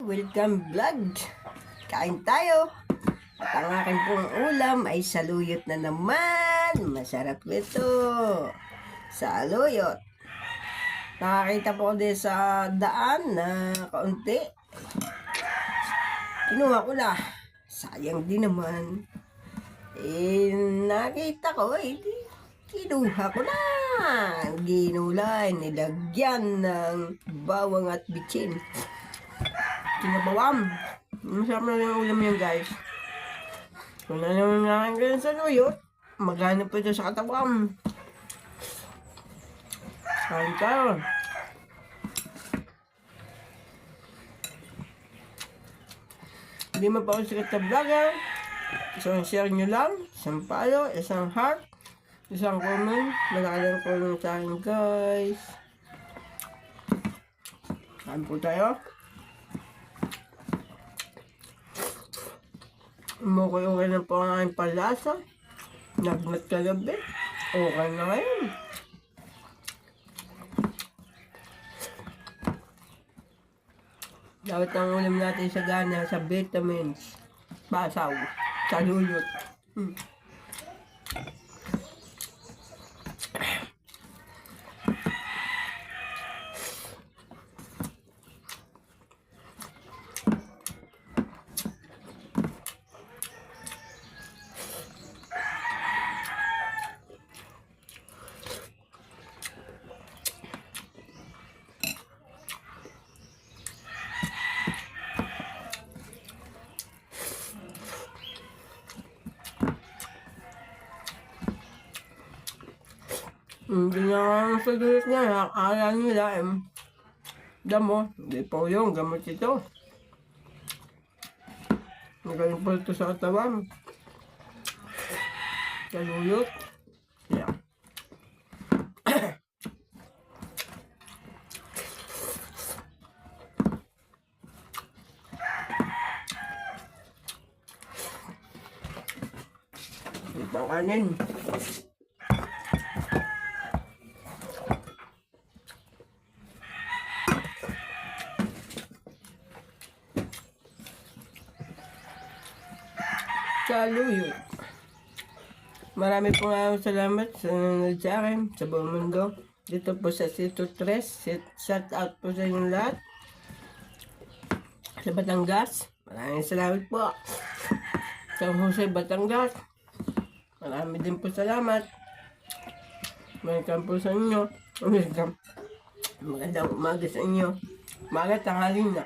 welcome vlog. Kain tayo. At ang aking pong ulam ay saluyot na naman. Masarap ito. Saluyot. Nakakita po ko din sa daan na kaunti. Kinuha ko na. Sayang din naman. Nakita ko, kinuha ko na. Ginulay, nilagyan ng bawang at bitsin. Kinabawam. Masarap na yung ulam yan, guys. Kung ano naman nakakain sa luyot, maghanap po ito sa katawan. Kain tayo. Hindi mo pa ako sikat na vlogger. Isang share nyo lang, isang follow, isang heart, isang comment. Malaki ko lang sa akin, guys. Kain po tayo. Okay na po ang aking palasa. Nagnat kagabi. Okay na ngayon. Dapat ang ulam natin sa gana sa vitamins. Basaw. Saluyot. Hindi na sa dulit niya, akala nila damo, hindi po yung gamot ito. Magaling po ito sa katawan. Saluyot. Yeah. Ito ang kanin. Saluyot. Marami po nga salamat sa nanonood sa akin sa buong mundo. Dito po sa Sito 3. Shout out po sa inyong lahat. Sa Batangas. Maraming salamat po. Sa Jose, Batangas. Marami din po salamat. Welcome po sa inyo. Welcome. Magandang umaga sa inyo. Umaga, tanghali na.